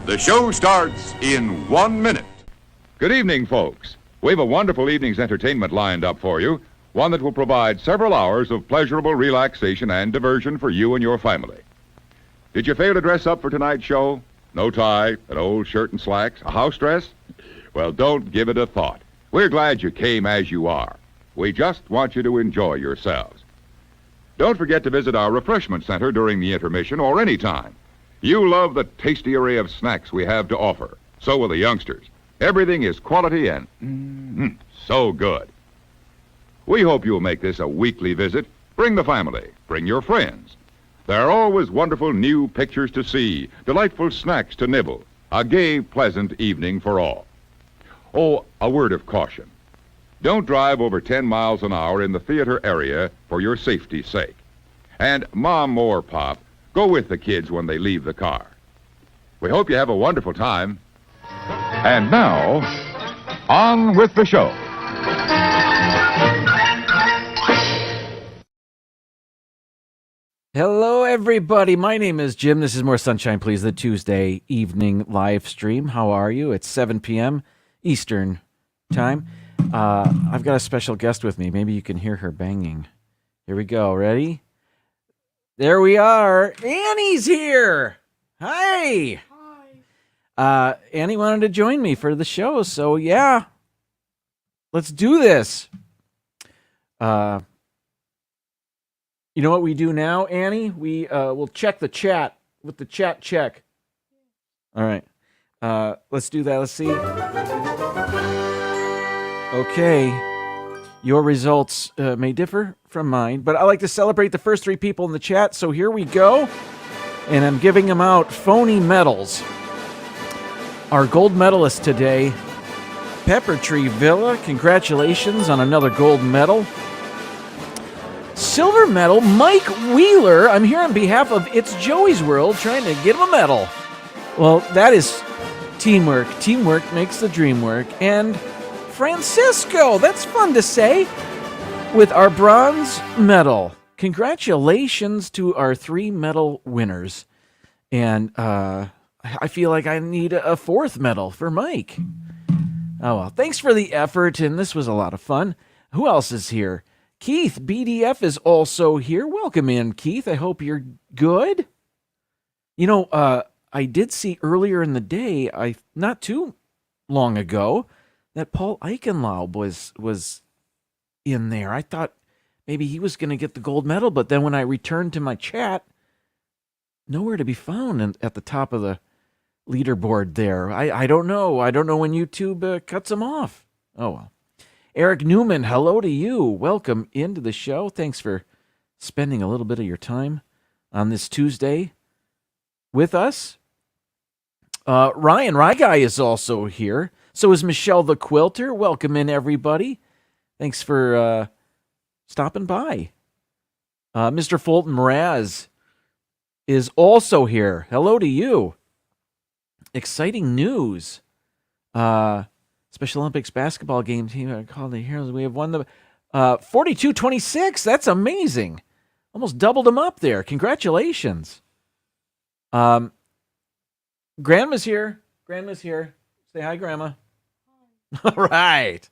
The show starts in 1 minute. Good evening, folks. We have a wonderful evening's entertainment lined up for you, one that will provide several hours of pleasurable relaxation and diversion for you and your family. Did you fail to dress up for tonight's show? No tie, an old shirt and slacks, a house dress? Well, don't give it a thought. We're glad you came as you are. We just want you to enjoy yourselves. Don't forget to visit our refreshment center during the intermission or any time. You love the tasty array of snacks we have to offer. So will the youngsters. Everything is quality and so good. We hope you'll make this a weekly visit. Bring the family. Bring your friends. There are always wonderful new pictures to see, delightful snacks to nibble, a gay, pleasant evening for all. Oh, a word of caution. Don't drive over 10 miles an hour in the theater area for your safety's sake. And Mom or Pop, go with the kids when they leave the car. We hope you have a wonderful time. And now, on with the show. Hello, everybody. My name is Jim. This is More Sunshine, Please, the Tuesday evening live stream. How are you? It's 7 p.m. Eastern time. I've got a special guest with me. Maybe you can hear her banging. Here we go. Ready? There we are. Annie's here. Hi. Hi. Annie wanted to join me for the show, so yeah. Let's do this. You know what we do now, Annie? We will check the chat with the chat check. All right. Let's do that. Let's see. Okay. Your results may differ from mine, but I like to celebrate the first three people in the chat, so here we go. And I'm giving them out phony medals. Our gold medalist today, Pepper Tree Villa. Congratulations on another gold medal. Silver medal, Mike Wheeler. I'm here on behalf of It's Joey's World, trying to get him a medal. Well, that is teamwork. Teamwork makes the dream work. And Francisco, that's fun to say, with our bronze medal. Congratulations to our three medal winners. And I feel like I need a fourth medal for Mike. Oh, well, thanks for the effort, and this was a lot of fun. Who else is here? Keith, BDF, is also here. Welcome in, Keith. I hope you're good. You know, I did see earlier in the day, not too long ago, that Paul Eichenlaub was in there. I thought maybe he was going to get the gold medal, but then when I returned to my chat, nowhere to be found at the top of the leaderboard there. I don't know. I don't know when YouTube cuts him off. Oh, well. Eric Newman, hello to you. Welcome into the show. Thanks for spending a little bit of your time on this Tuesday with us. Ryan Ryguy is also here. So is Michelle the Quilter. Welcome in, everybody. Thanks for stopping by. Mr. Fulton Mraz is also here. Hello to you. Exciting news. Special Olympics basketball game team called the Heroes. We have won the 42-26. That's amazing. Almost doubled them up there. Congratulations. Grandma's here. Grandma's here. Say hi, Grandma. Hi. All right.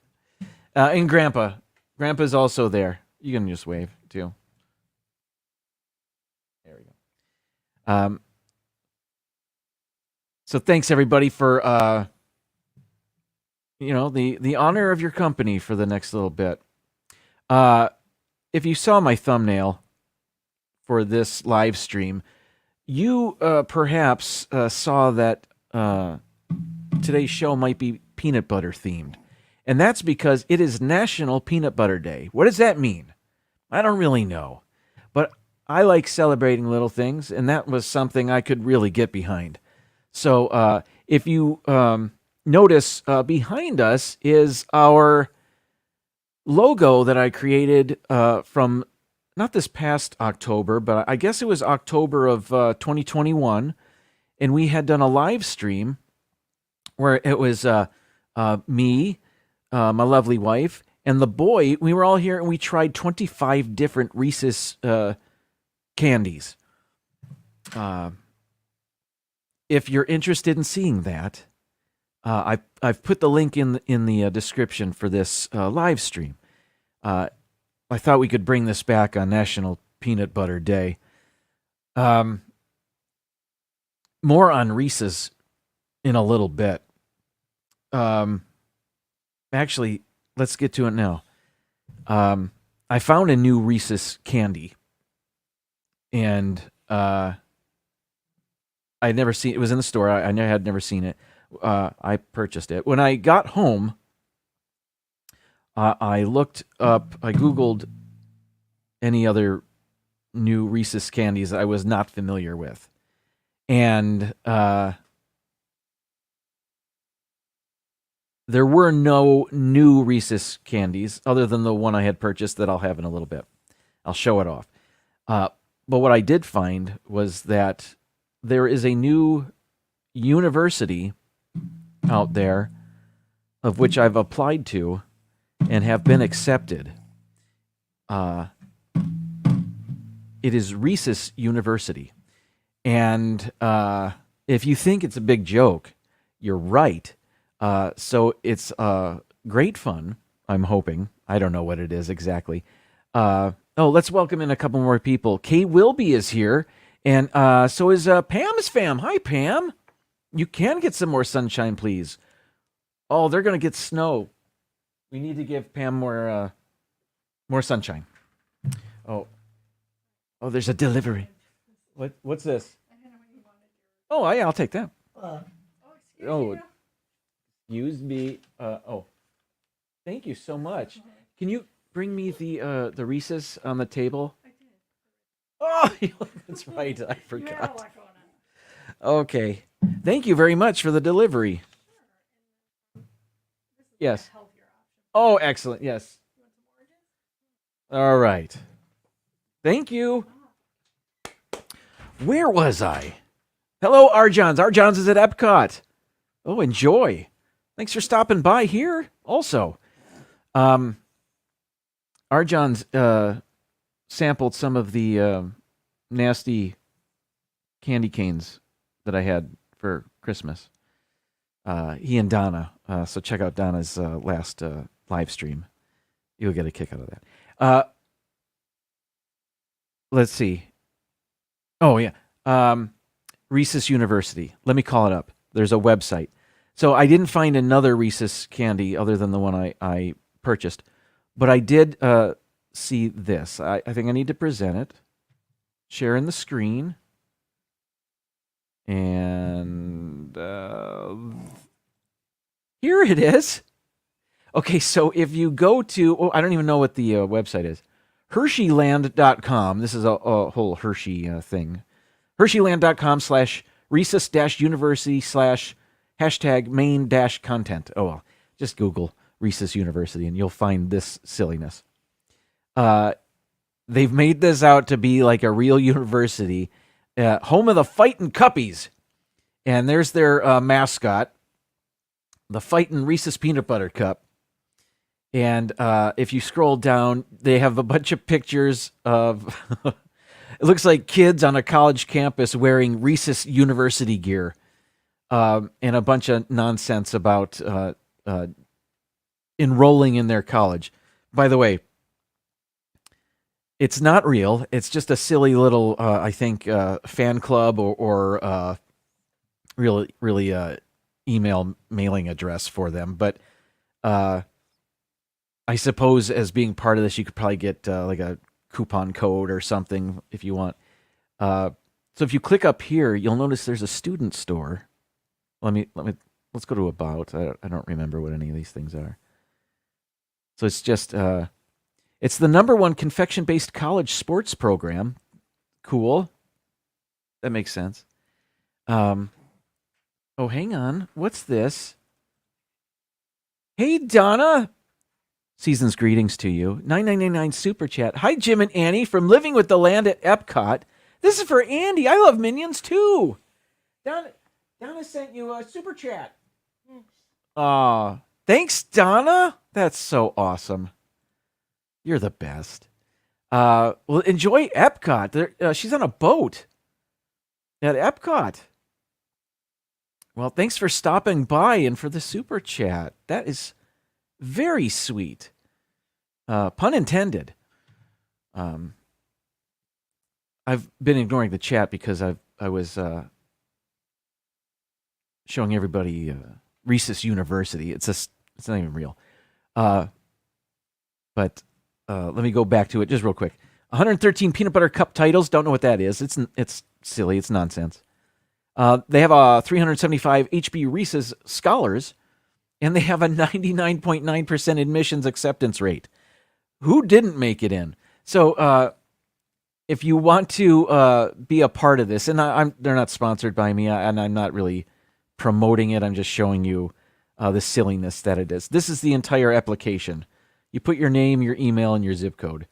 And Grandpa. Grandpa's also there. You can just wave, too. There we go. So thanks, everybody, for the honor of your company for the next little bit. If you saw my thumbnail for this live stream, you perhaps saw that today's show might be peanut butter themed. And that's because it is National Peanut Butter Day. What does that mean? I don't really know. But I like celebrating little things, and that was something I could really get behind. So if you notice behind us is our logo that I created from not this past October, but I guess it was October of 2021. And we had done a live stream where it was me, my lovely wife, and the boy. We were all here and we tried 25 different Reese's candies. if you're interested in seeing that, I've put the link in the description for this live stream. I thought we could bring this back on National Peanut Butter Day. More on Reese's in a little bit. Actually, let's get to it now. I found a new Reese's candy, and I'd never seen it. Was in the store. I had never seen it. I purchased it. When I got home, I looked up, I Googled any other new Reese's candies I was not familiar with. And there were no new Reese's candies other than the one I had purchased that I'll have in a little bit. I'll show it off. But what I did find was that there is a new university out there of which I've applied to and have been accepted. It is Reese's University. And if you think it's a big joke, you're right. So it's great fun, I'm hoping. I don't know what it is exactly. Let's welcome in a couple more people. Kay Wilby is here, and so is Pam's fam. Hi, Pam. You can get some more sunshine, please. Oh, they're going to get snow. We need to give Pam more sunshine. Oh, there's a delivery. What's this? Oh, yeah, I'll take that. Excuse me. Thank you so much. Can you bring me the Reese's on the table? I did. Oh, that's right. I forgot. Okay. Thank you very much for the delivery. Yes. Oh, excellent. Yes. All right. Thank you. Where was I? Hello, Arjons. Arjons is at Epcot. Oh, enjoy. Thanks for stopping by here also. Arjons sampled some of the nasty candy canes that I had for Christmas. He and Donna. So check out Donna's last live stream. You'll get a kick out of that. Let's see. Oh, yeah. Reese's University. Let me call it up. There's a website. So I didn't find another Reese's candy other than the one I purchased. But I did see this. I think I need to present it. Sharing the screen. And here it is. Okay, so if you go to... I don't even know what the website is. Hersheyland.com. This is a whole Hershey thing. Hersheyland.com/Reese's-University/ #main-content. Oh, well, just Google Reese's University and you'll find this silliness. They've made this out to be like a real university, home of the Fightin' Cuppies. And there's their mascot, the Fightin' Reese's Peanut Butter Cup. And if you scroll down, they have a bunch of pictures of... It looks like kids on a college campus wearing Reese's University gear. And a bunch of nonsense about enrolling in their college. By the way, it's not real. It's just a silly little, I think, fan club or really email mailing address for them. But I suppose as being part of this, you could probably get like a coupon code or something if you want. So if you click up here, you'll notice there's a student store. Let's go to about. I don't remember what any of these things are. So it's just it's the #1 confection-based college sports program. Cool. That makes sense. Oh, hang on. What's this? Hey, Donna. Season's greetings to you. 9999 Super Chat. Hi, Jim and Annie from Living with the Land at Epcot. This is for Andy. I love Minions too. Donna sent you a Super Chat. Thanks, Donna. That's so awesome. You're the best. Well, enjoy Epcot. She's on a boat at Epcot. Well, thanks for stopping by and for the super chat. That is very sweet. Pun intended. I've been ignoring the chat because I was showing everybody Reese's University. It's not even real. But let me go back to it just real quick. 113 peanut butter cup titles. Don't know what that is. It's silly. It's nonsense. They have a 375 HB Reese's Scholars, and they have a 99.9% admissions acceptance rate. Who didn't make it in? So if you want to be a part of this, and they're not sponsored by me, and I'm not really promoting it. I'm just showing you the silliness that it is. This is the entire application. You put your name, your email, and your zip code.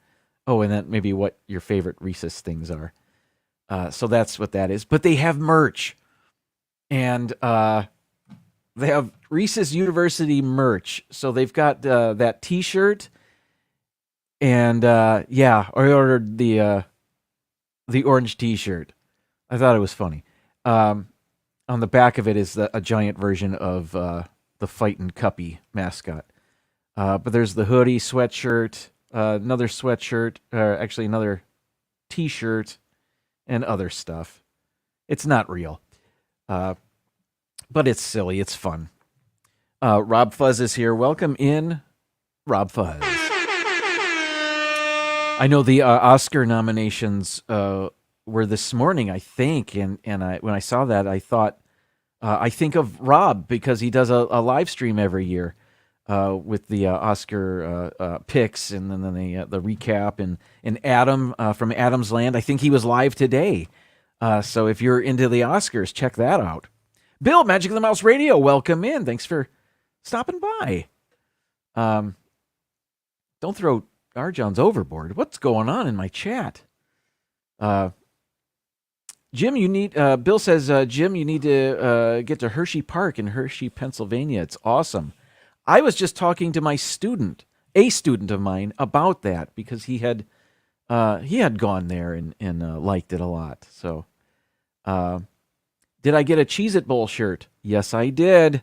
Oh, and then maybe what your favorite Reese's things are. So that's what that is. But they have merch. And they have Reese's University merch. So they've got that T-shirt. And, I ordered the orange T-shirt. I thought it was funny. On the back of it is a giant version of the Fightin' Cuppy mascot. But there's the hoodie, sweatshirt, another sweatshirt, actually another T-shirt, and other stuff. It's not real. But it's silly. It's fun. Rob Fuzz is here. Welcome in, Rob Fuzz. I know the Oscar nominations were this morning, I think, and when I saw that, I thought, I think of Rob because he does a live stream every year with the Oscar picks and then the recap, and Adam from Adam's Land. I think he was live today. So if you're into the Oscars, check that out. Bill, Magic of the Mouse Radio, welcome in. Thanks for stopping by. Don't throw Arjohn's overboard. What's going on in my chat? Jim, you need. Bill says, Jim, you need to get to Hershey Park in Hershey, Pennsylvania. It's awesome. I was just talking to my student, a student of mine, about that because he had gone there and liked it a lot. So, did I get a Cheez-It Bowl shirt? Yes, I did.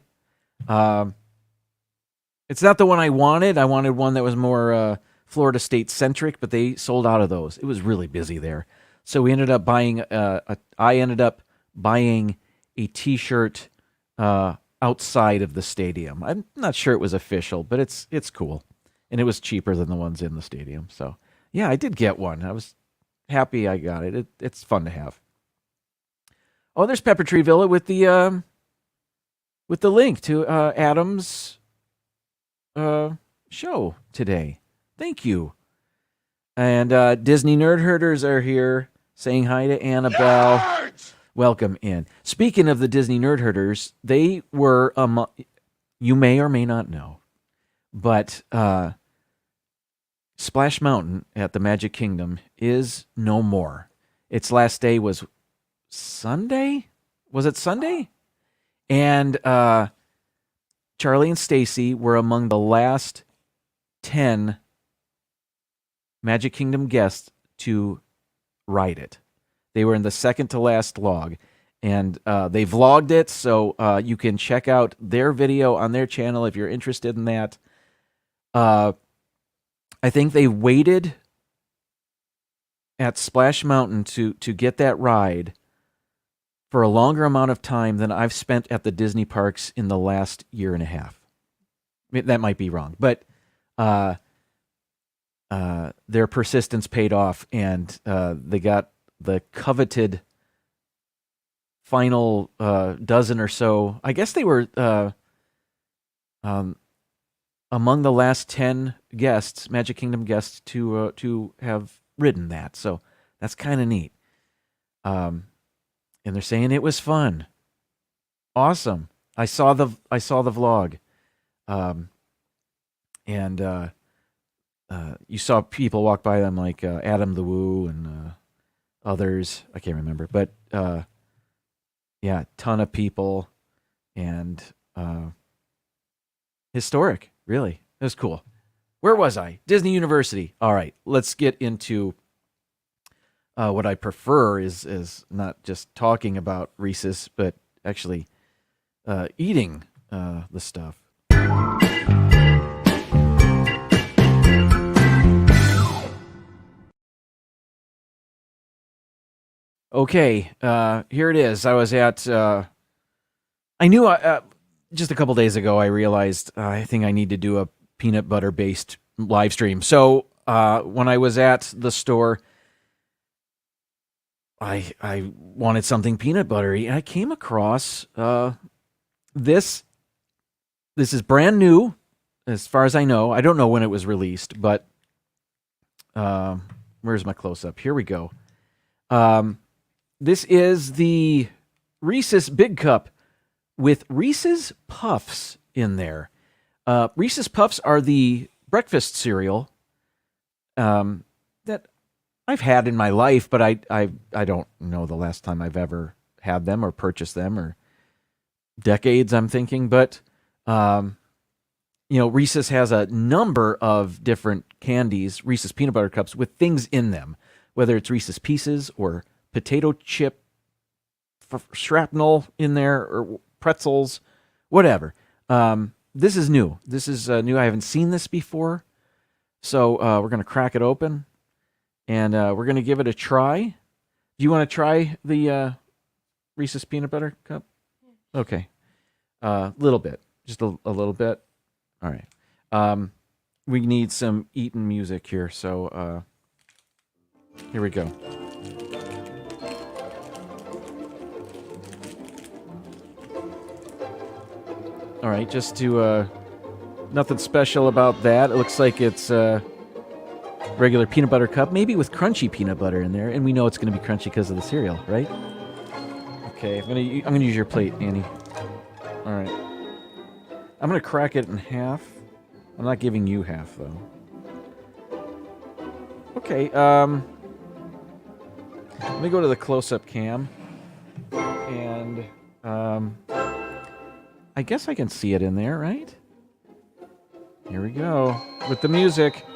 It's not the one I wanted. I wanted one that was more Florida State centric, but they sold out of those. It was really busy there. So we ended up buying. I ended up buying a T-shirt outside of the stadium. I'm not sure it was official, but it's cool, and it was cheaper than the ones in the stadium. So yeah, I did get one. I was happy I got it. It's fun to have. Oh, there's Pepper Tree Villa with the link to Adam's show today. Thank you. And Disney Nerd Herders are here saying hi to Annabelle. Nerds! Welcome in. Speaking of the Disney Nerd Herders, they were, you may or may not know, but Splash Mountain at the Magic Kingdom is no more. Its last day was Sunday? Was it Sunday? And Charlie and Stacy were among the last 10 Magic Kingdom guests to ride it. They were in the second to last log, and they vlogged it, so you can check out their video on their channel if you're interested in that. I think they waited at Splash Mountain to get that ride for a longer amount of time than I've spent at the Disney parks in the last year and a half. I mean, that might be wrong, but their persistence paid off, and they got the coveted final dozen or so. I guess they were among the last 10 guests, Magic Kingdom guests, to have ridden that. So that's kind of neat. And they're saying it was fun, awesome. I saw the vlog, and you saw people walk by them like Adam the Woo and others. I can't remember, but yeah, ton of people, and historic. Really, it was cool. Where was I? Disney University. All right, let's get into what I prefer is not just talking about Reese's, but actually eating the stuff. Okay, here it is. I was at. I knew just a couple days ago. I realized I think I need to do a peanut butter based live stream. So when I was at the store, I wanted something peanut buttery, and I came across this. This is brand new, as far as I know. I don't know when it was released, but where's my close up? Here we go. This is the Reese's Big Cup with Reese's Puffs in there. Reese's Puffs are the breakfast cereal that I've had in my life, but I don't know the last time I've ever had them or purchased them, or decades, I'm thinking. But Reese's has a number of different candies, Reese's peanut butter cups with things in them, whether it's Reese's Pieces or potato chip shrapnel in there, or pretzels, whatever. This is new. This is new. I haven't seen this before. So we're going to crack it open, and we're going to give it a try. Do you want to try the Reese's peanut butter cup? Okay. A little bit. Just a little bit. All right. We need some eating music here, so here we go. All right, just to, nothing special about that. It looks like it's a regular peanut butter cup, maybe with crunchy peanut butter in there, and we know it's going to be crunchy because of the cereal, right? Okay, I'm gonna use your plate, Annie. All right. I'm going to crack it in half. I'm not giving you half, though. Okay, let me go to the close-up cam, and I guess I can see it in there, right? Here we go, with the music.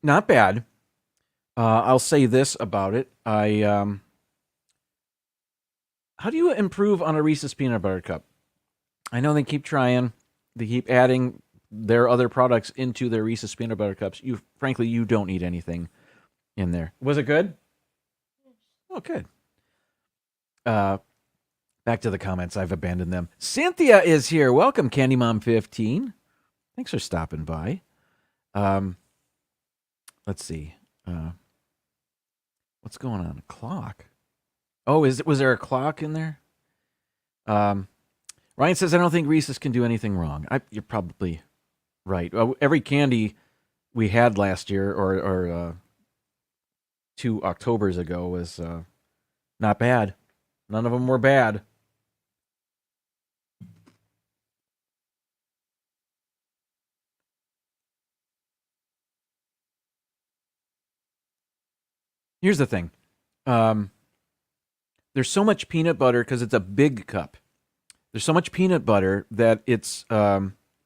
Not bad. I'll say this about it. How do you improve on a Reese's peanut butter cup? I know they keep trying. They keep adding their other products into their Reese's peanut butter cups. Frankly, you don't need anything in there. Was it good? Oh, good. Back to the comments. I've abandoned them. Cynthia is here. Welcome, Candy Mom 15. Thanks for stopping by. Let's see. What's going on? A clock? Oh, was there a clock in there? Ryan says, I don't think Reese's can do anything wrong. You're probably right. Every candy we had last year or 2 Octobers ago was not bad. None of them were bad. Here's the thing. There's so much peanut butter because it's a big cup. There's so much peanut butter that it's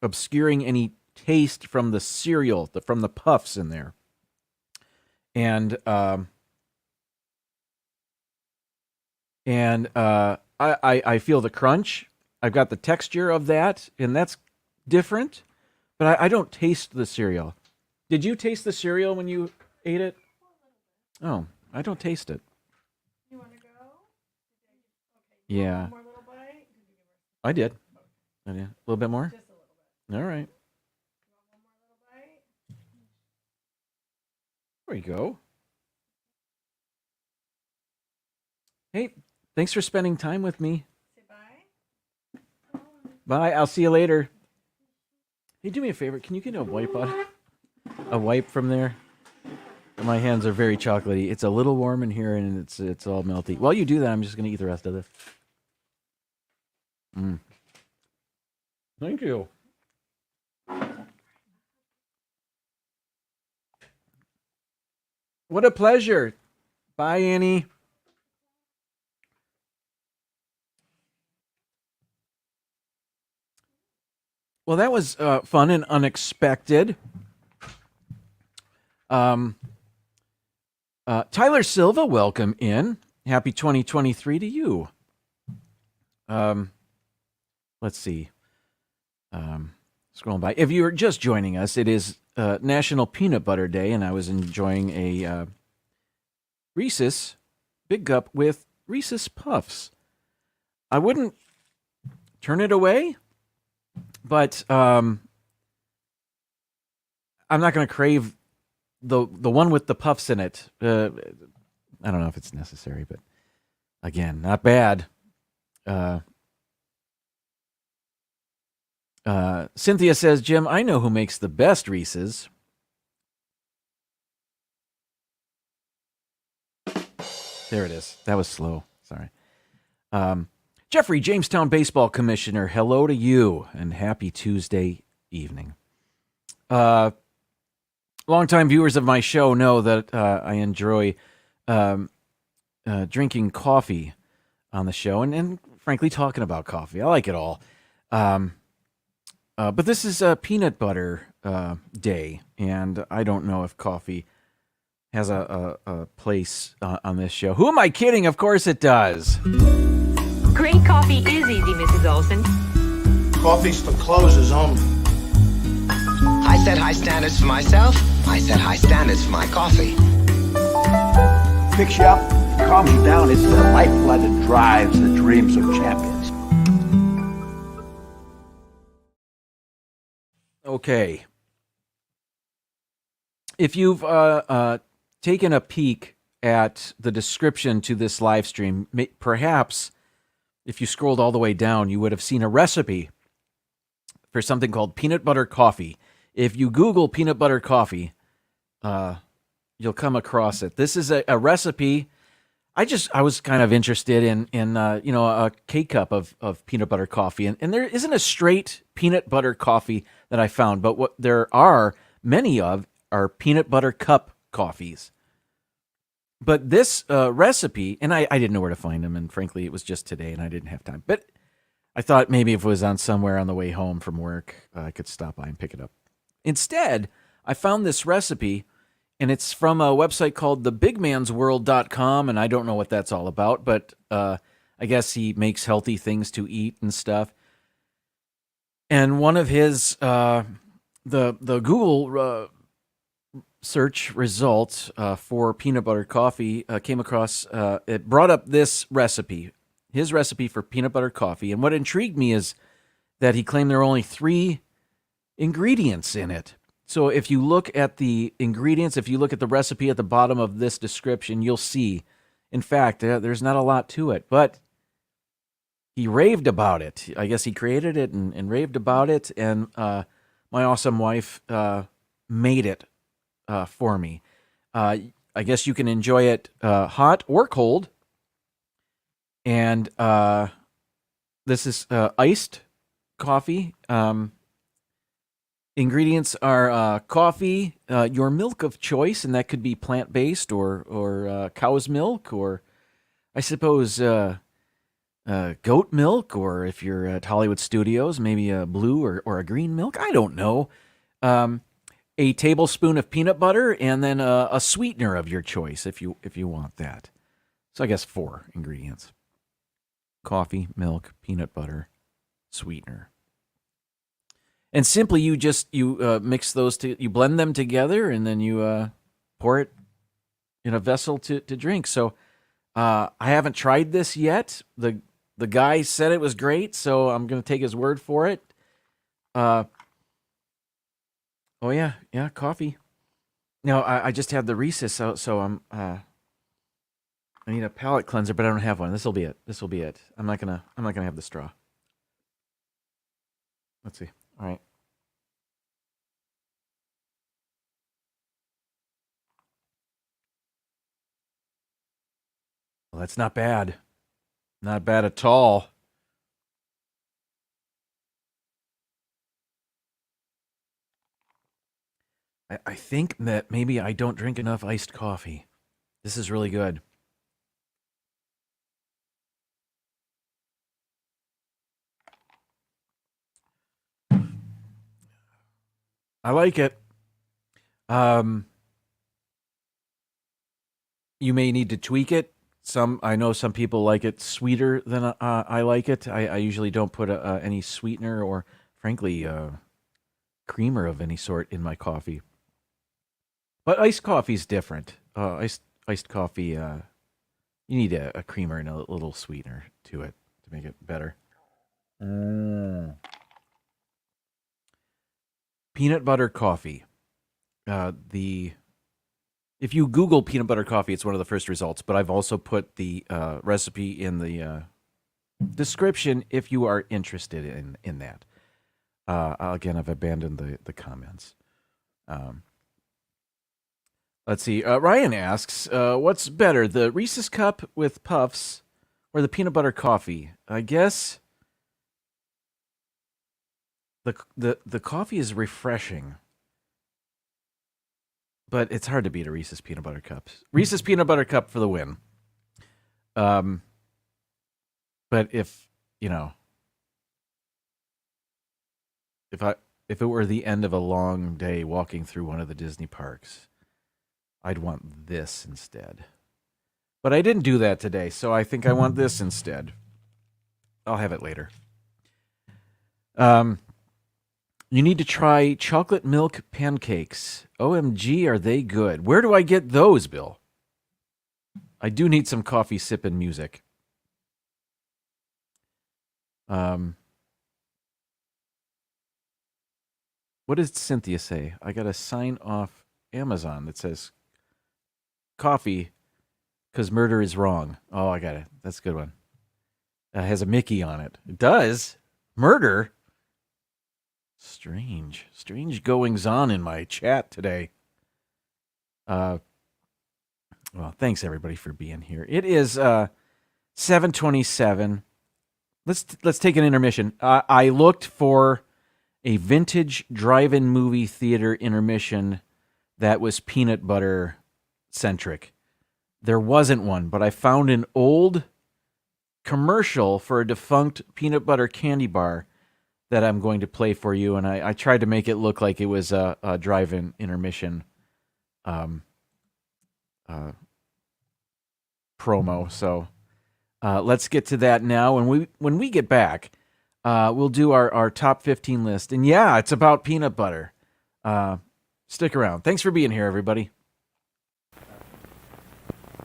obscuring any taste from the cereal, from the puffs in there. And I feel the crunch. I've got the texture of that, and that's different. But I don't taste the cereal. Did you taste the cereal when you ate it? Oh, I don't taste it. You want to go? Yeah. One more little bite? I did. I did. A little bit more? Just a little bit. All right. One more little bite? There we go. Hey, thanks for spending time with me. Say bye. Bye. I'll see you later. Hey, do me a favor. Can you get a wipe on? A wipe from there? My hands are very chocolatey. It's a little warm in here, and it's all melty. While you do that, I'm just going to eat the rest of this. Thank you. What a pleasure. Bye, Annie. Well, that was fun and unexpected. Tyler Silva, welcome in. Happy 2023 to you. Let's see. Scrolling by. If you're just joining us, it is National Peanut Butter Day, and I was enjoying a Reese's Big Cup with Reese's Puffs. I wouldn't turn it away, but I'm not going to crave the one with the puffs in it. I don't know if it's necessary, but again, not bad. Cynthia says, Jim, I know who makes the best Reese's. There it is. That was slow. Sorry. Jeffrey, Jamestown Baseball Commissioner, hello to you and happy Tuesday evening. Longtime viewers of my show know that I enjoy drinking coffee on the show and frankly talking about coffee. I like it all. But this is a peanut butter day, and I don't know if coffee has a place on this show. Who am I kidding? Of course it does. Great coffee is easy, Mrs. Olson. Coffee's for closers only. I set high standards for myself. I set high standards for my coffee. Picks you up, calms you down. It's the lifeblood that drives the dreams of champions. Okay. If you've taken a peek at the description to this live stream, perhaps if you scrolled all the way down, you would have seen a recipe for something called peanut butter coffee. If you Google peanut butter coffee, you'll come across it. This is a recipe. I was kind of interested in a K-cup of peanut butter coffee, and there isn't a straight peanut butter coffee that I found, but what there are many of are peanut butter cup coffees. But this recipe, and I didn't know where to find them, and frankly, it was just today, and I didn't have time. But I thought maybe if it was on somewhere on the way home from work, I could stop by and pick it up. Instead, I found this recipe, and it's from a website called thebigmansworld.com, and I don't know what that's all about, but I guess he makes healthy things to eat and stuff. And one of his, the Google search results for peanut butter coffee came across, it brought up this recipe, his recipe for peanut butter coffee. And what intrigued me is that he claimed there are only 3 ingredients in it. So if you look at the ingredients, if you look at the recipe at the bottom of this description, you'll see, in fact, there's not a lot to it, but he raved about it. I guess he created it and raved about it, and my awesome wife made it for me. I guess you can enjoy it hot or cold, and this is iced coffee. Ingredients are coffee, your milk of choice, and that could be plant-based or cow's milk, or I suppose goat milk, or if you're at Hollywood Studios, maybe a blue or a green milk. I don't know. A tablespoon of peanut butter, and then a sweetener of your choice if you want that. So I guess 4 ingredients: coffee, milk, peanut butter, sweetener. And simply, you mix those you blend them together, and then you pour it in a vessel to drink. So I haven't tried this yet. The guy said it was great, so I'm going to take his word for it. Oh yeah, coffee. Now I just had the Reese's, so I'm I need a palate cleanser, but I don't have one. This will be it. I'm not gonna have the straw. Let's see. All right. Well, that's not bad. Not bad at all. I think that maybe I don't drink enough iced coffee. This is really good. I like it. You may need to tweak it. I know some people like it sweeter than I like it. I usually don't put any sweetener or, frankly, creamer of any sort in my coffee. But iced coffee is different. Iced coffee, you need a creamer and a little sweetener to it to make it better. Peanut butter coffee. If you Google peanut butter coffee, it's one of the first results. But I've also put the recipe in the description if you are interested in that. Again, I've abandoned the comments. Let's see. Ryan asks, what's better, the Reese's Cup with Puffs or the peanut butter coffee? I guess the coffee is refreshing, but it's hard to beat a Reese's peanut butter cups. Reese's peanut butter cup for the win. But if it were the end of a long day walking through one of the Disney parks, I'd want this instead. But I didn't do that today, so I think I want this instead. I'll have it later. You need to try chocolate milk pancakes. OMG, are they good? Where do I get those, Bill? I do need some coffee sipping music. What did Cynthia say? I got to sign off Amazon that says coffee because murder is wrong. Oh, I got it. That's a good one. It has a Mickey on it. It does? Murder? Strange goings on in my chat today. Well, thanks everybody for being here. It is 7:27. Let's take an intermission. I looked for a vintage drive-in movie theater intermission that was peanut butter centric. There wasn't one, but I found an old commercial for a defunct peanut butter candy bar that I'm going to play for you, and I tried to make it look like it was a drive-in intermission promo. So let's get to that now. When we get back, we'll do our top 15 list. And yeah, it's about peanut butter. Stick around. Thanks for being here, everybody.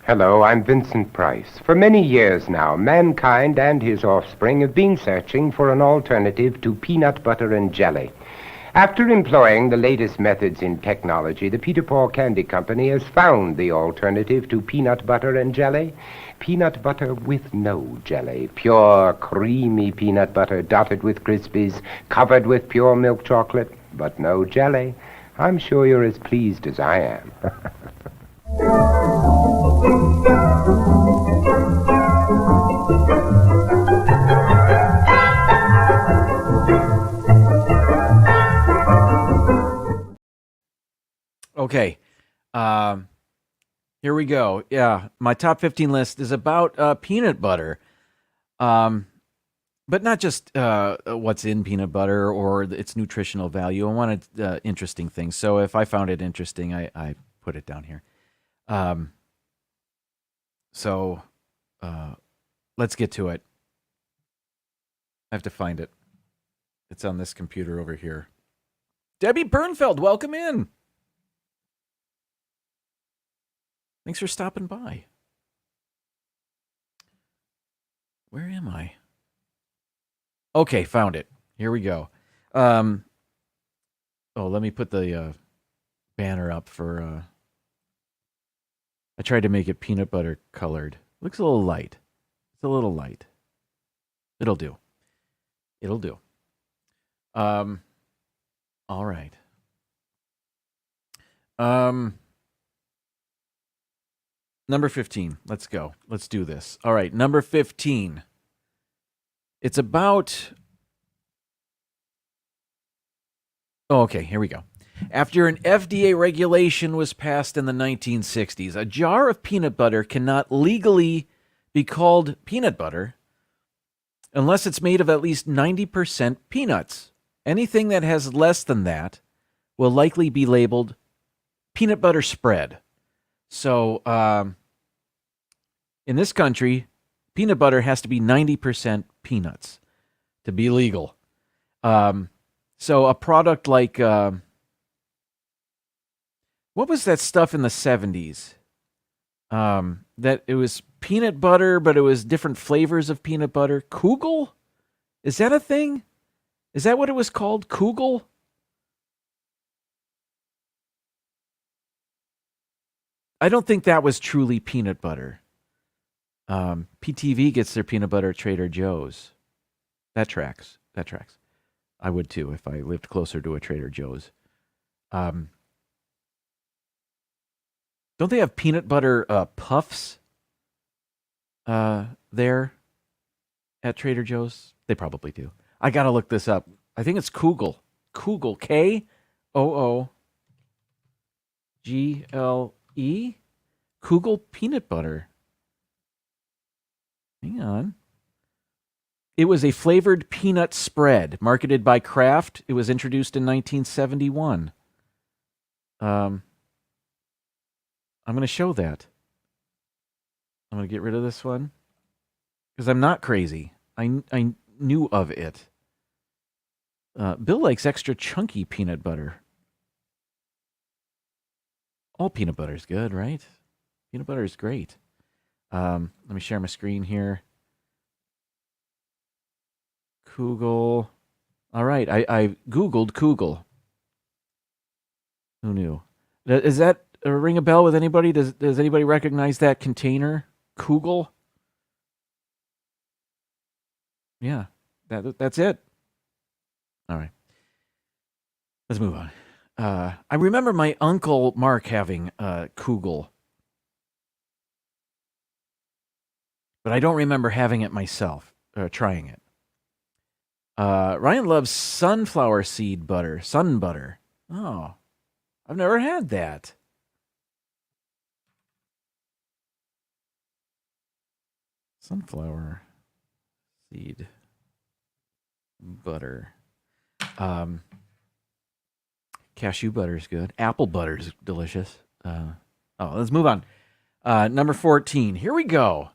Hello, I'm Vincent Price. For many years now, mankind and his offspring have been searching for an alternative to peanut butter and jelly. After employing the latest methods in technology, the Peter Paul Candy Company has found the alternative to peanut butter and jelly. Peanut butter with no jelly. Pure, creamy peanut butter dotted with Crispies, covered with pure milk chocolate, but no jelly. I'm sure you're as pleased as I am. Okay. Here we go. Yeah, my top 15 list is about peanut butter. But not just what's in peanut butter or its nutritional value. I wanted interesting things. So if I found it interesting, I put it down here. So let's get to it. I have to find it. It's on this computer over here. Debbie Bernfeld, welcome in. Thanks for stopping by. Where am I? Okay, found it. Here we go. Let me put the banner up for... I tried to make it peanut butter colored. Looks a little light. It's a little light. It'll do. It'll do. All right. Number 15. Let's go. Let's do this. All right, number 15. It's about... Oh, okay, here we go. After an FDA regulation was passed in the 1960s, a jar of peanut butter cannot legally be called peanut butter unless it's made of at least 90% peanuts. Anything that has less than that will likely be labeled peanut butter spread. So, in this country, peanut butter has to be 90% peanuts to be legal. So a product like, what was that stuff in the 70s? That it was peanut butter, but it was different flavors of peanut butter. Kugel? Is that a thing? Is that what it was called? Kugel? I don't think that was truly peanut butter. PTV gets their peanut butter at Trader Joe's. That tracks. I would too if I lived closer to a Trader Joe's. Don't they have peanut butter puffs there at Trader Joe's? They probably do. I got to look this up. I think it's Kugel. Kugel. Koogle. Kugel peanut butter. Hang on. It was a flavored peanut spread marketed by Kraft. It was introduced in 1971. I'm going to show that. I'm going to get rid of this one because I'm not crazy. I knew of it. Bill likes extra chunky peanut butter. All peanut butter is good, right? Peanut butter is great. Let me share my screen here. Kugel. All right, I Googled Kugel. Who knew? Is that ring a bell with anybody? Does anybody recognize that container? Kugel? Yeah, that's it. All right. Let's move on. I remember my Uncle Mark having Kugel. But I don't remember having it myself, trying it. Ryan loves sunflower seed butter, sun butter. Oh, I've never had that. Sunflower seed butter. Cashew butter is good. Apple butter is delicious. Let's move on. Number 14. Here we go.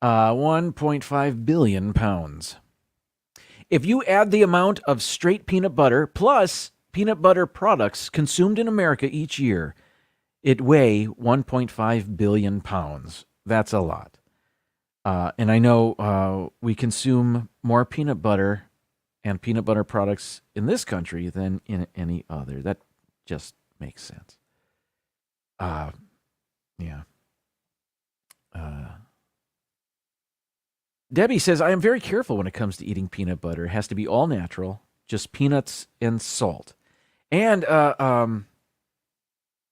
1.5 billion pounds. If you add the amount of straight peanut butter plus peanut butter products consumed in America each year, it weigh 1.5 billion pounds. That's a lot. And I know we consume more peanut butter and peanut butter products in this country than in any other. That just makes sense. Yeah. Debbie says, I am very careful when it comes to eating peanut butter. It has to be all natural, just peanuts and salt. And, I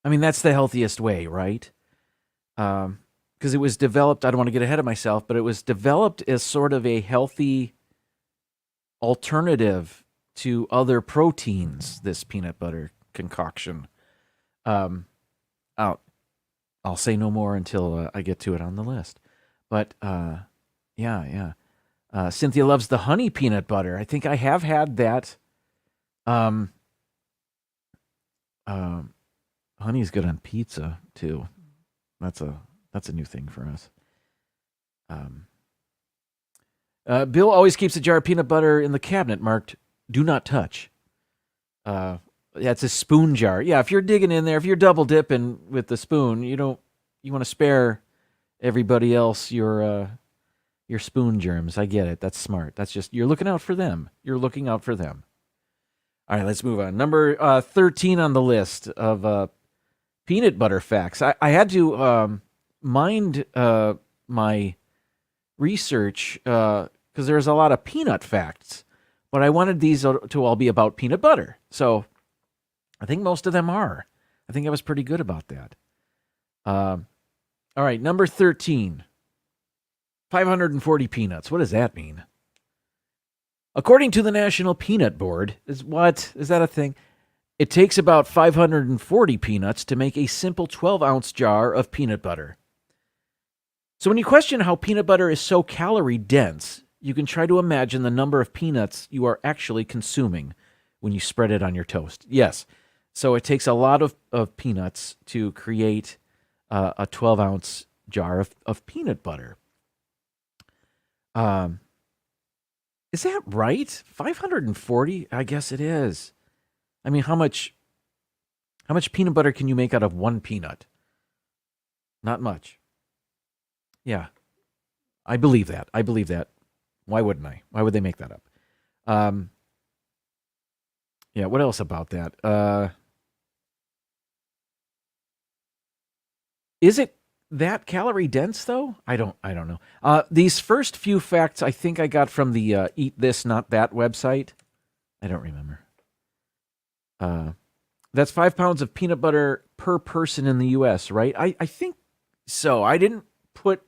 mean, that's the healthiest way, right? Because it was developed, I don't want to get ahead of myself, but it was developed as sort of a healthy alternative to other proteins, this peanut butter concoction. I'll say no more until I get to it on the list. But, yeah. Cynthia loves the honey peanut butter. I think I have had that. Honey's good on pizza too. That's a new thing for us. Bill always keeps a jar of peanut butter in the cabinet marked "Do not touch." That's a spoon jar. Yeah, if you're digging in there, if you're double dipping with the spoon, you want to spare everybody else your spoon germs. I get it. That's smart. That's just, you're looking out for them. You're looking out for them. All right, let's move on. Number 13 on the list of peanut butter facts. I had to mind my research because there's a lot of peanut facts, but I wanted these to all be about peanut butter. So I think most of them are. I think I was pretty good about that. All right, number 13. 540 peanuts. What does that mean? According to the National Peanut Board, is that a thing? It takes about 540 peanuts to make a simple 12-ounce jar of peanut butter. So when you question how peanut butter is so calorie dense, you can try to imagine the number of peanuts you are actually consuming when you spread it on your toast. Yes, so it takes a lot of peanuts to create a 12-ounce jar of peanut butter. Is that right? 540? I guess it is. I mean, how much peanut butter can you make out of one peanut? Not much. Yeah. I believe that. Why wouldn't I? Why would they make that up? Yeah, what else about that? Is it that calorie dense though? I don't know. These first few facts I think I got from the Eat This Not That website. I don't remember. That's 5 pounds of peanut butter per person in the U.S., right? I think so. I didn't put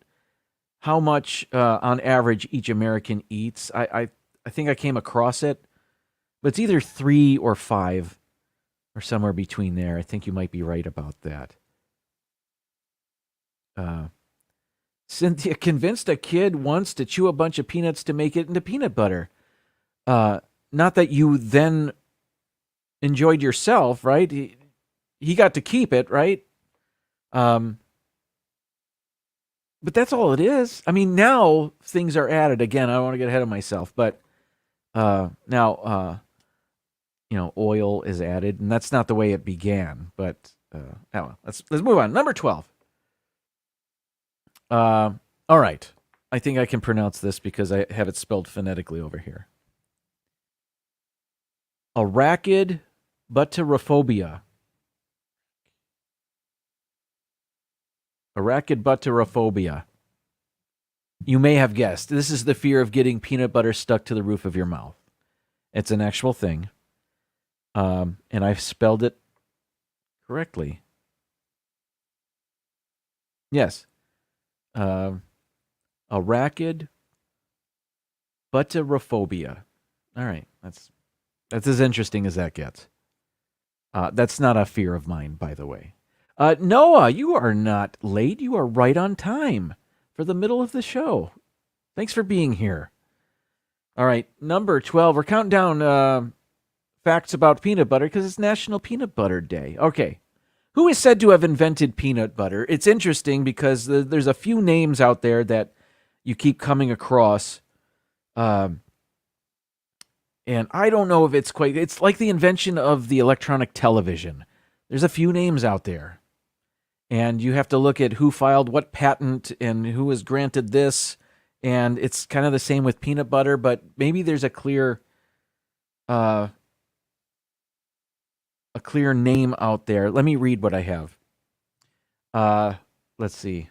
how much on average each American eats. I think I came across it, but it's either 3 or 5 or somewhere between there. I think you might be right about that. Cynthia convinced a kid once to chew a bunch of peanuts to make it into peanut butter. Not that you then enjoyed yourself, right? He got to keep it, right? But that's all it is. I mean, now things are added. Again, I don't want to get ahead of myself, but now, oil is added, and that's not the way it began. But let's move on. Number 12. All right. I think I can pronounce this because I have it spelled phonetically over here. Arachidbutterophobia. Arachidbutterophobia. You may have guessed. This is the fear of getting peanut butter stuck to the roof of your mouth. It's an actual thing. And I've spelled it correctly. Yes. Arachidbutterophobia. All right. That's as interesting as that gets. That's not a fear of mine, by the way. Noah, you are not late. You are right on time for the middle of the show. Thanks for being here. All right, number 12. We're counting down facts about peanut butter because it's National Peanut Butter Day. Okay. Who is said to have invented peanut butter? It's interesting because there's a few names out there that you keep coming across. And I don't know if it's like the invention of the electronic television. There's a few names out there. And you have to look at who filed what patent and who was granted this. And it's kind of the same with peanut butter, but maybe there's a clear name out there. Let me read what I have. Let's see.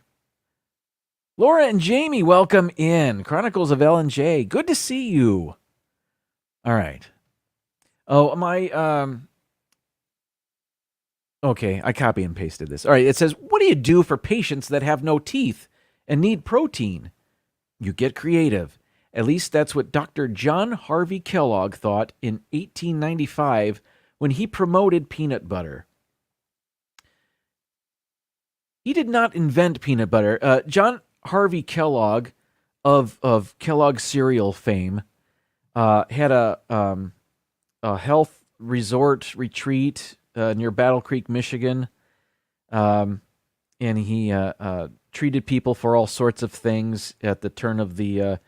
Laura and Jamie, welcome in. Chronicles of L&J. Good to see you. All right. Oh, okay, I copy and pasted this. All right, it says, what do you do for patients that have no teeth and need protein? You get creative. At least that's what Dr. John Harvey Kellogg thought in 1895 when he promoted peanut butter. He did not invent peanut butter. John Harvey Kellogg of Kellogg's cereal fame had a health resort retreat near Battle Creek, Michigan, and he treated people for all sorts of things at the turn of the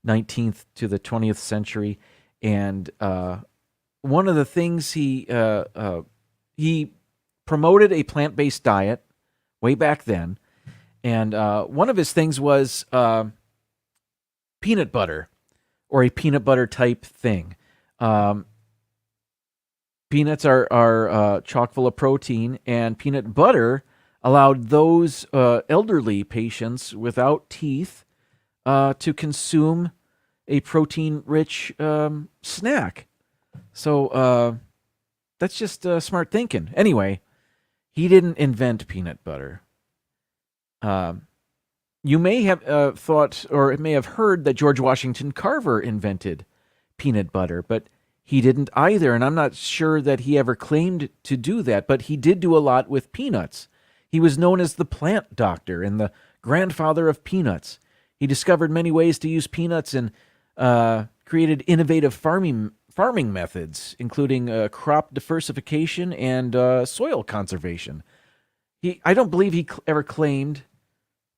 19th to the 20th century. And one of the things he promoted a plant-based diet way back then, and one of his things was peanut butter, or a peanut butter type thing. Peanuts are chock full of protein, and peanut butter allowed those elderly patients without teeth to consume a protein-rich snack. So that's just smart thinking. Anyway, he didn't invent peanut butter. You may have thought, or may have heard, that George Washington Carver invented peanut butter, but he didn't either, and I'm not sure that he ever claimed to do that, but he did do a lot with peanuts. He was known as the plant doctor and the grandfather of peanuts. He discovered many ways to use peanuts and created innovative farming methods, including crop diversification and soil conservation. I don't believe he ever claimed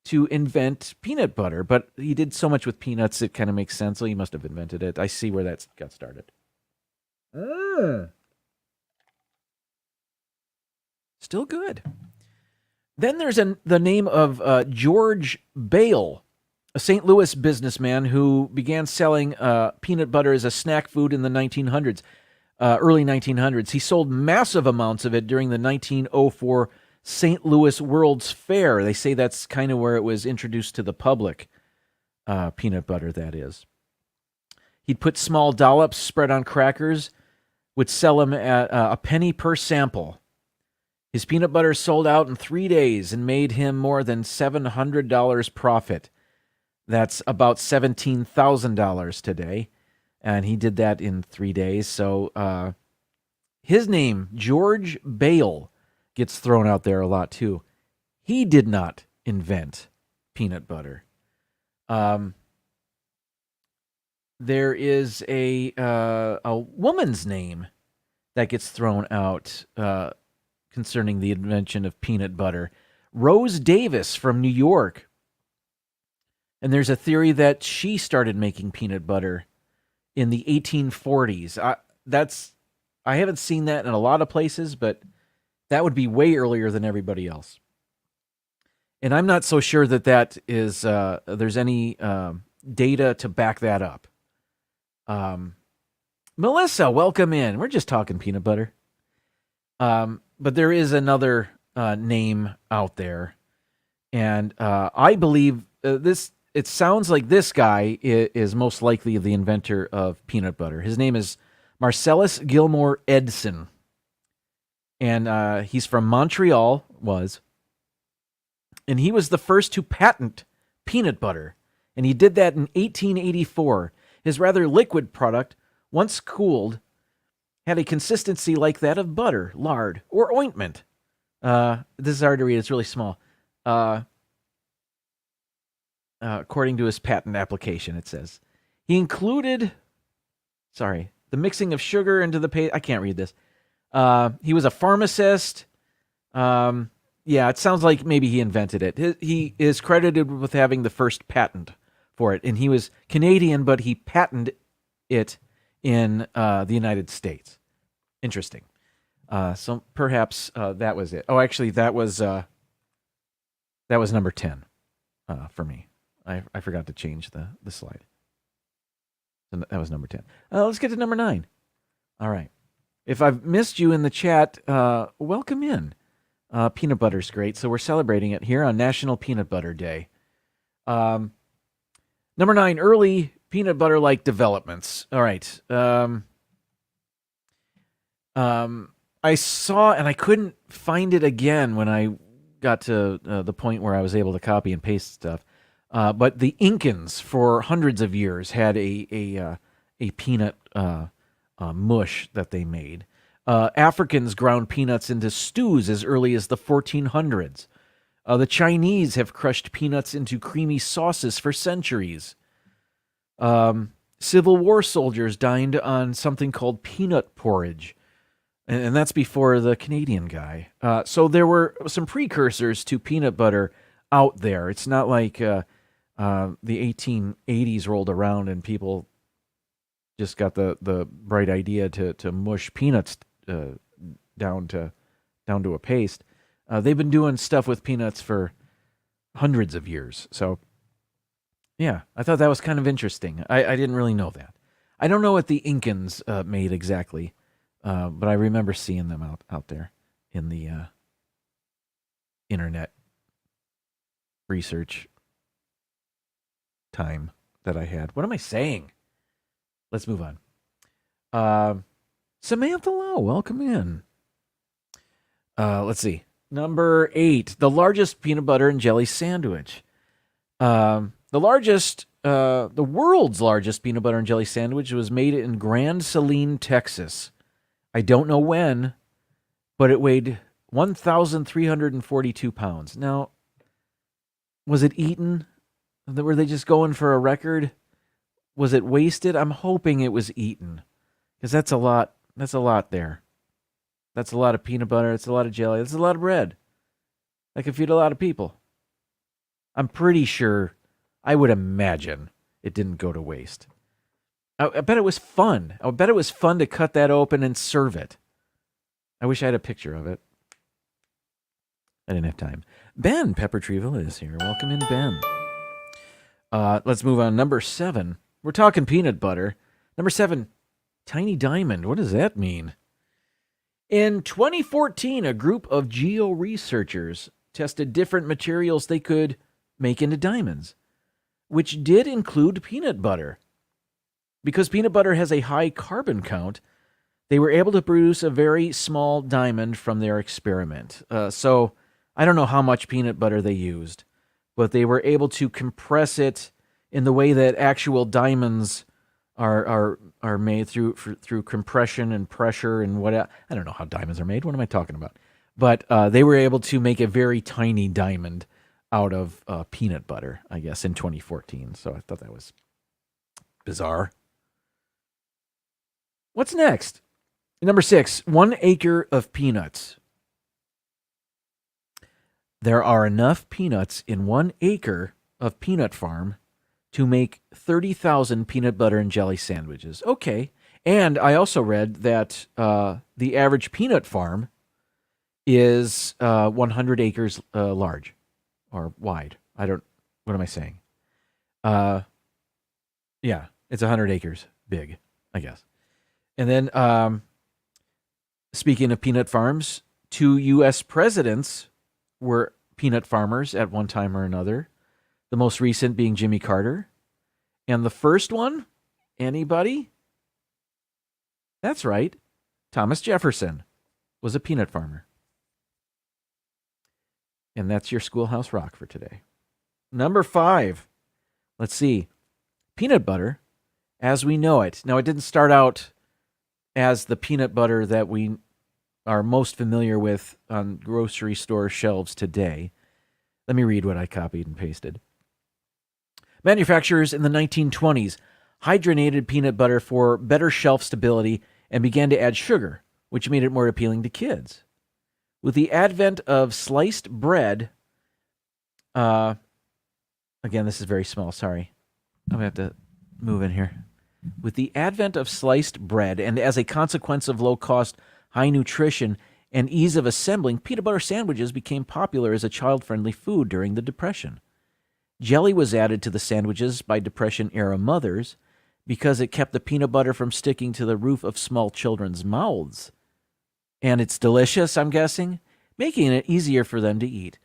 to invent peanut butter, but he did so much with peanuts, it kind of makes sense. So he must have invented it. I see where that got started. Still good. Then there's the name of George Bale, a St. Louis businessman who began selling peanut butter as a snack food in the 1900s, early 1900s. He sold massive amounts of it during the 1904 St. Louis World's Fair. They say that's kind of where it was introduced to the public, peanut butter, that is. He'd put small dollops spread on crackers, would sell them at a penny per sample. His peanut butter sold out in 3 days and made him more than $700 profit. That's about $17,000 today, and he did that in 3 days. So his name, George Bale, gets thrown out there a lot too. He did not invent peanut butter. There is a woman's name that gets thrown out concerning the invention of peanut butter. Rose Davis from New York. And there's a theory that she started making peanut butter in the 1840s. I haven't seen that in a lot of places, but that would be way earlier than everybody else. And I'm not so sure that is there's any data to back that up. Melissa, welcome in. We're just talking peanut butter. But there is another name out there. And I believe it sounds like this guy is most likely the inventor of peanut butter. His name is Marcellus Gilmore Edson. And he's from Montreal, and he was the first to patent peanut butter. And he did that in 1884. His rather liquid product, once cooled, had a consistency like that of butter, lard, or ointment. This is hard to read. It's really small. According to his patent application, it says. He included, the mixing of sugar into the paste. I can't read this. He was a pharmacist. It sounds like maybe he invented it. He is credited with having the first patent for it, and he was Canadian, but he patented it in the United States. Interesting. So perhaps that was it. Oh, actually, that was number 10 for me. I forgot to change the slide. So that was number 10. Let's get to number 9. All right. If I've missed you in the chat, welcome in. Peanut butter's great, so we're celebrating it here on National Peanut Butter Day. Number 9, early peanut butter-like developments. All right. I saw, and I couldn't find it again when I got to the point where I was able to copy and paste stuff. But the Incans, for hundreds of years, had a peanut mush that they made. Africans ground peanuts into stews as early as the 1400s. The Chinese have crushed peanuts into creamy sauces for centuries. Civil War soldiers dined on something called peanut porridge, and that's before the Canadian guy. So there were some precursors to peanut butter out there. It's not like the 1880s rolled around and people just got the bright idea to mush peanuts down to a paste. They've been doing stuff with peanuts for hundreds of years. So, yeah, I thought that was kind of interesting. I didn't really know that. I don't know what the Incans made exactly, but I remember seeing them out there in the internet research time that I had. What am I saying? Let's move on. Samantha Lowe, welcome in. Let's see. Number 8, the largest peanut butter and jelly sandwich. The largest the world's largest peanut butter and jelly sandwich was made in Grand Saline, Texas. I don't know when, but it weighed 1,342 pounds. Now, was it eaten? Were they just going for a record? Was it wasted? I'm hoping it was eaten, because that's a lot. That's a lot there. That's a lot of peanut butter. It's a lot of jelly. It's a lot of bread. That could feed a lot of people. I'm pretty sure, I would imagine, it didn't go to waste. I bet it was fun. I bet it was fun to cut that open and serve it. I wish I had a picture of it. I didn't have time. Ben Peppertreeville is here. Welcome in, Ben. Let's move on. Number 7. We're talking peanut butter. Number 7, tiny diamond. What does that mean? In 2014, a group of geo-researchers tested different materials they could make into diamonds, which did include peanut butter. Because peanut butter has a high carbon count, they were able to produce a very small diamond from their experiment. So I don't know how much peanut butter they used, but they were able to compress it in the way that actual diamonds are made through compression and pressure and what. I don't know how diamonds are made. What am I talking about? But they were able to make a very tiny diamond out of peanut butter, I guess, in 2014. So I thought that was bizarre. What's next? Number 6, 1 acre of peanuts. There are enough peanuts in 1 acre of peanut farm to make 30,000 peanut butter and jelly sandwiches. Okay. And I also read that the average peanut farm is 100 acres large or wide. What am I saying? Yeah, it's 100 acres big, I guess. And then, speaking of peanut farms, 2 U.S. presidents were peanut farmers at one time or another. The most recent being Jimmy Carter. And the first one, anybody? That's right. Thomas Jefferson was a peanut farmer. And that's your Schoolhouse Rock for today. Number 5. Let's see. Peanut butter, as we know it. Now, it didn't start out as the peanut butter that we are most familiar with on grocery store shelves today. Let me read what I copied and pasted. Manufacturers in the 1920s hydrogenated peanut butter for better shelf stability and began to add sugar, which made it more appealing to kids. With the advent of sliced bread, again, this is very small, sorry. I'm going to have to move in here. With the advent of sliced bread, and as a consequence of low-cost, high nutrition, and ease of assembling, peanut butter sandwiches became popular as a child-friendly food during the Depression. Jelly was added to the sandwiches by Depression-era mothers because it kept the peanut butter from sticking to the roof of small children's mouths. And it's delicious, I'm guessing, making it easier for them to eat.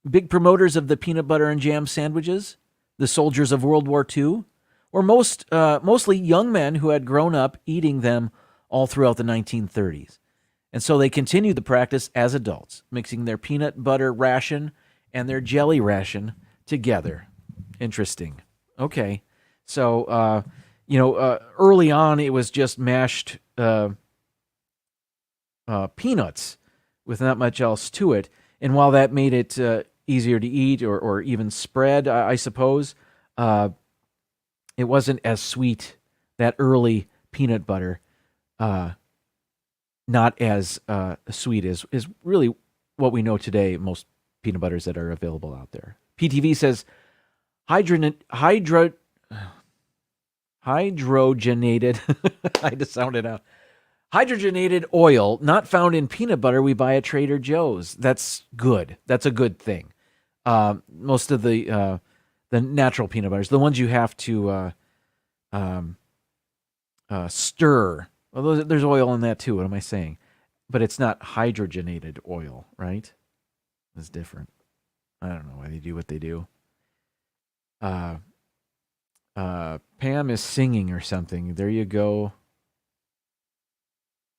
Big promoters of the peanut butter and jam sandwiches, the soldiers of World War II, or mostly young men who had grown up eating them all throughout the 1930s. And so they continued the practice as adults, mixing their peanut butter ration and their jelly ration together. Interesting. Okay. So, early on it was just mashed peanuts with not much else to it. And while that made it easier to eat or even spread, I suppose, it wasn't as sweet. That early peanut butter, not as sweet as is really what we know today, most peanut butters that are available out there. PTV says hydrogenated, I had to sound it out. Hydrogenated oil, not found in peanut butter we buy at Trader Joe's. That's good. That's a good thing. Most of the natural peanut butters, the ones you have to stir. Well, there's oil in that too. What am I saying? But it's not hydrogenated oil, right? It's different. I don't know why they do what they do. Pam is singing or something. There you go.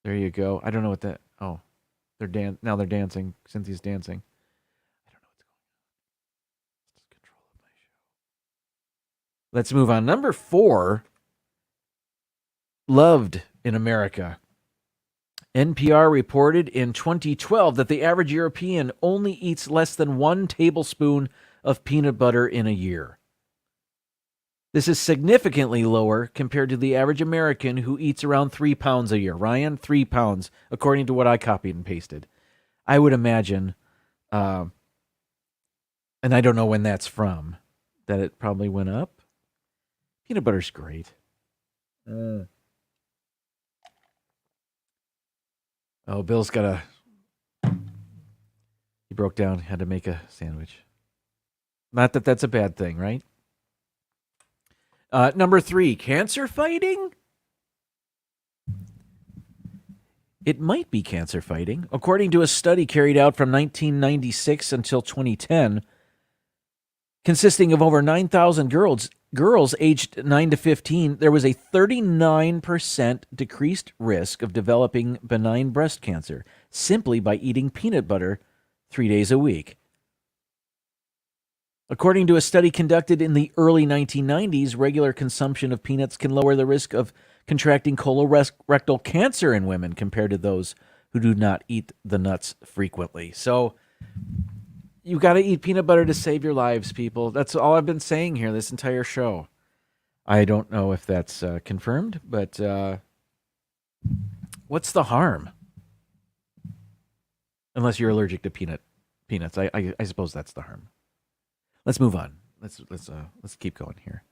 There you go. I don't know what that. Oh, now they're dancing. Cynthia's dancing. I don't know what's going on. It's control of my show. Let's move on. Number 4, loved in America. NPR reported in 2012 that the average European only eats less than 1 tablespoon of peanut butter in a year. This is significantly lower compared to the average American who eats around 3 pounds a year. Ryan, 3 pounds, according to what I copied and pasted. I would imagine, and I don't know when that's from, that it probably went up. Peanut butter's great. Oh, Bill's got he broke down, had to make a sandwich. Not that that's a bad thing, right? Number 3, cancer fighting? It might be cancer fighting. According to a study carried out from 1996 until 2010, consisting of over 9,000 girls aged 9 to 15, there was a 39% decreased risk of developing benign breast cancer simply by eating peanut butter 3 days a week. According to a study conducted in the early 1990s, regular consumption of peanuts can lower the risk of contracting colorectal cancer in women compared to those who do not eat the nuts frequently. So you got to eat peanut butter to save your lives, people. That's all I've been saying here this entire show. I don't know if that's confirmed, but what's the harm? Unless you're allergic to peanuts. I suppose that's the harm. Let's move on. Let's keep going here.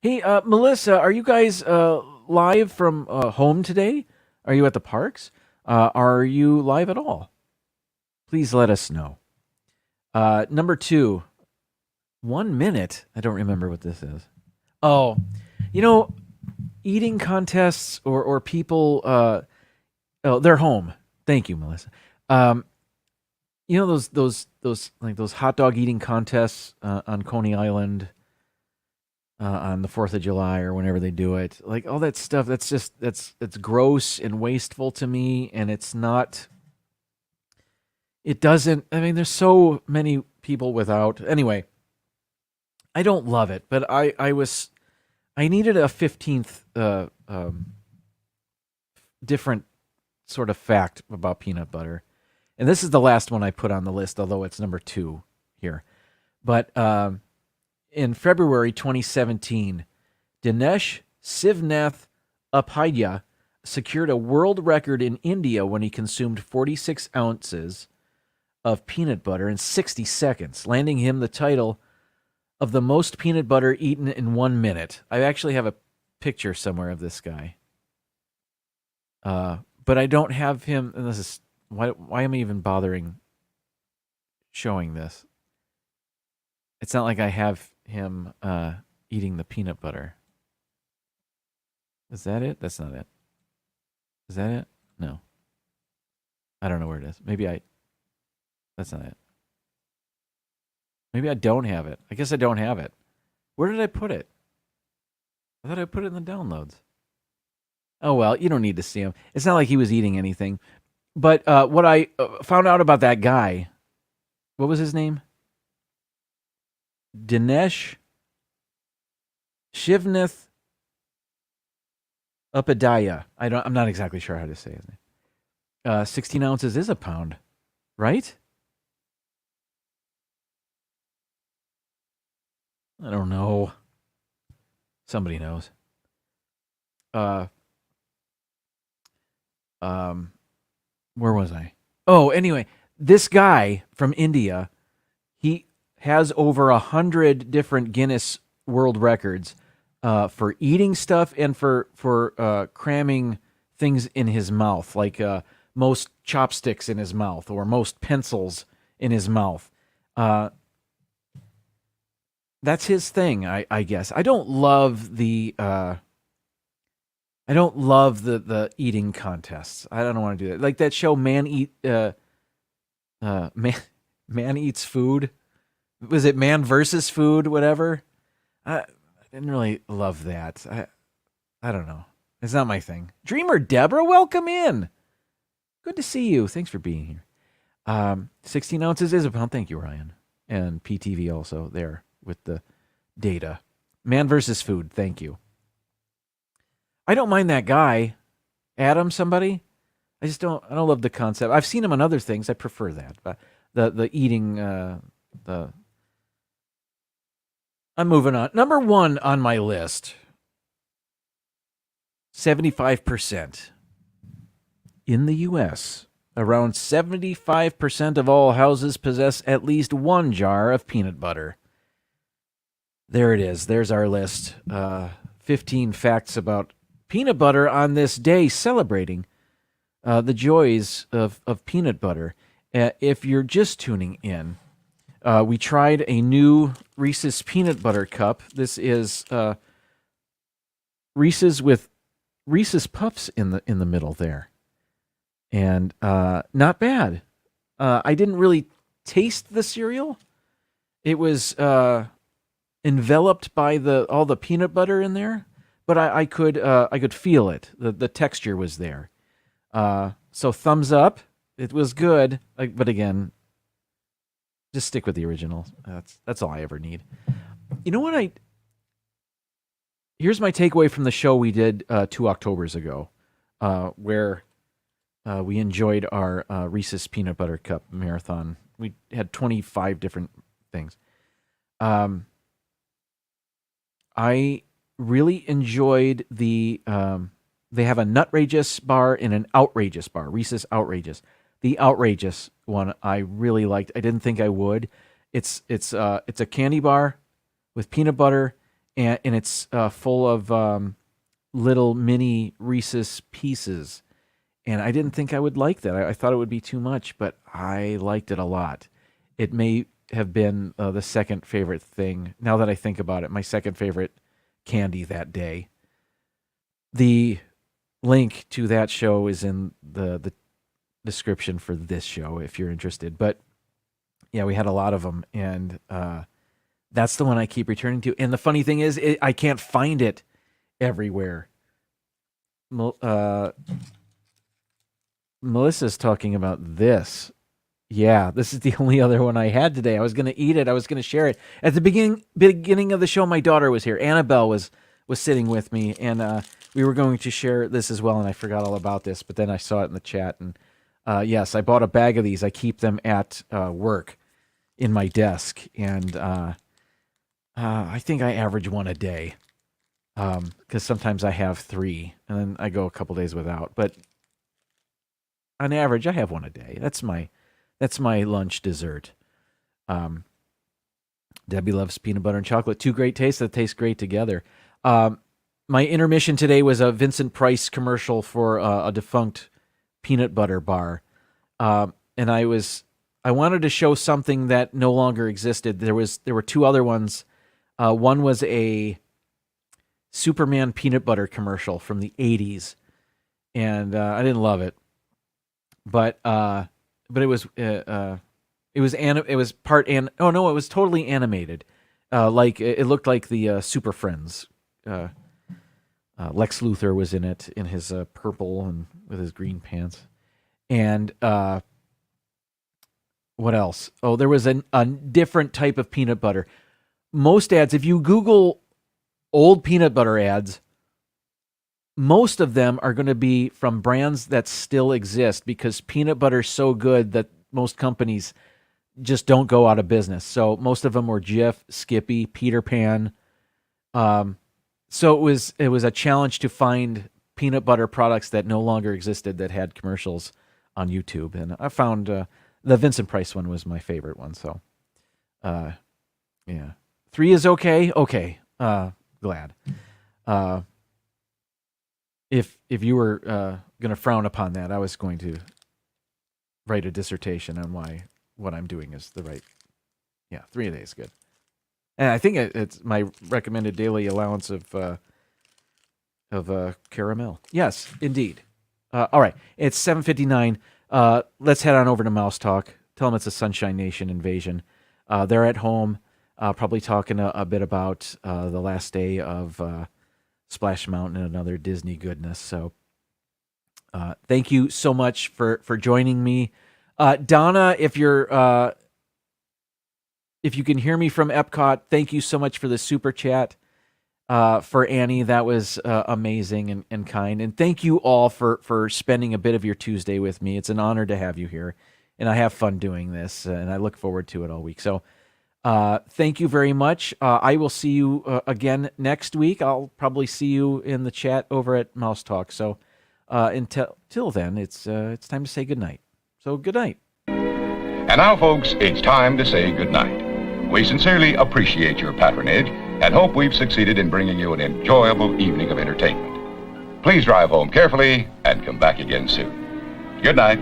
Hey, Melissa, are you guys live from home today? Are you at the parks? Are you live at all? Please let us know. Number 2, 1 minute. I don't remember what this is. Oh, eating contests or people. They're home. Thank you, Melissa. Those hot dog eating contests on Coney Island on the 4th of July or whenever they do it. Like all that stuff, that's gross and wasteful to me, and it's not. It doesn't. I mean, there's so many people without. Anyway, I don't love it, but I needed a 15th different sort of fact about peanut butter. And this is the last one I put on the list, although it's number 2 here. But in February 2017, Dinesh Sivnath Upadhyay secured a world record in India when he consumed 46 ounces of peanut butter in 60 seconds, landing him the title of the most peanut butter eaten in 1 minute. I actually have a picture somewhere of this guy. But I don't have him, and this is... Why am I even bothering showing this? It's not like I have him eating the peanut butter. Is that it? That's not it. Is that it? No. I don't know where it is. That's not it. Maybe I don't have it. I guess I don't have it. Where did I put it? I thought I put it in the downloads. Oh, well, you don't need to see him. It's not like he was eating anything. But what I found out about that guy, what was his name? Dinesh Shivnath Upadhyay. I'm not exactly sure how to say his name. 16 ounces is a pound, right? I don't know. Somebody knows. Where was I? Oh, anyway, this guy from India, he has over 100 different Guinness World Records for eating stuff and for cramming things in his mouth, like most chopsticks in his mouth or most pencils in his mouth. That's his thing, I guess. I don't love the eating contests. I don't want to do that. Like that show, Man Eats Food. Was it Man versus Food? Whatever. I didn't really love that. I don't know. It's not my thing. Dreamer Deborah, welcome in. Good to see you. Thanks for being here. 16 ounces is a pound. Thank you, Ryan. And PTV also there with the data. Man versus Food. Thank you. I don't mind that guy, Adam. Somebody. I don't love the concept. I've seen him on other things. I prefer that. But the eating the. I'm moving on. Number 1 on my list. 75%. In the U.S., around 75% of all houses possess at least one jar of peanut butter. There it is. There's our list. 15 facts about peanut butter on this day celebrating the joys of peanut butter. If you're just tuning in, we tried a new Reese's peanut butter cup. This is Reese's with Reese's Puffs in the middle there. And not bad. I didn't really taste the cereal. It was enveloped by all the peanut butter in there, but I could feel it. The texture was there. So thumbs up. It was good, but again, just stick with the original. That's all I ever need. You know what? Here's my takeaway from the show we did 2 Octobers ago, where we enjoyed our Reese's Peanut Butter Cup marathon. We had 25 different things. I really enjoyed they have a Nutrageous bar and an Outrageous bar, Reese's Outrageous. The Outrageous one I really liked. I didn't think I would. It's a candy bar with peanut butter, and it's full of little mini Reese's Pieces. And I didn't think I would like that. I thought it would be too much, but I liked it a lot. It may have been the second favorite thing. Now that I think about it, my second favorite candy that day. The link to that show is in the description for this show if you're interested. But yeah, we had a lot of them, and that's the one I keep returning to. And the funny thing is, I can't find it everywhere. Melissa's talking about this. Yeah, this is the only other one I had today. I was going to eat it. I was going to share it. At the beginning of the show, my daughter was here. Annabelle was sitting with me, and we were going to share this as well, and I forgot all about this, but then I saw it in the chat, and yes, I bought a bag of these. I keep them at work in my desk, and I think I average one a day because sometimes I have 3, and then I go a couple days without, but on average, I have one a day. That's my lunch dessert. Debbie loves peanut butter and chocolate. 2 great tastes that taste great together. My intermission today was a Vincent Price commercial for a defunct peanut butter bar. And I wanted to show something that no longer existed. There were 2 other ones. One was a Superman peanut butter commercial from the 80s. And I didn't love it. But it was totally animated. Like it looked like the Super Friends. Lex Luthor was in it in his purple and with his green pants. And what else? Oh, there was a different type of peanut butter. Most ads, if you Google old peanut butter ads, most of them are going to be from brands that still exist because peanut butter is so good that most companies just don't go out of business. So most of them were Jif, Skippy, Peter Pan. So it was a challenge to find peanut butter products that no longer existed that had commercials on YouTube. And I found the Vincent Price one was my favorite one. So, yeah. 3 is okay. Okay. Glad. If you were going to frown upon that, I was going to write a dissertation on why what I'm doing is the right. Yeah, 3 a day is good. And I think it's my recommended daily allowance of caramel. Yes, indeed. All right, it's 7:59. Let's head on over to Mouse Talk. Tell them it's a Sunshine Nation invasion. They're at home, probably talking a bit about the last day of Splash Mountain and another Disney goodness. So thank you so much for joining me. Donna, if you can hear me from Epcot, thank you so much for the super chat. for Annie. That was amazing and kind. And thank you all for spending a bit of your Tuesday with me. It's an honor to have you here. And I have fun doing this, and I look forward to it all week. So thank you very much. I will see you again next week. I'll probably see you in the chat over at Mouse Talk. So until then, it's time to say goodnight. So good night. And now, folks, it's time to say goodnight. We sincerely appreciate your patronage and hope we've succeeded in bringing you an enjoyable evening of entertainment. Please drive home carefully and come back again soon. Good night.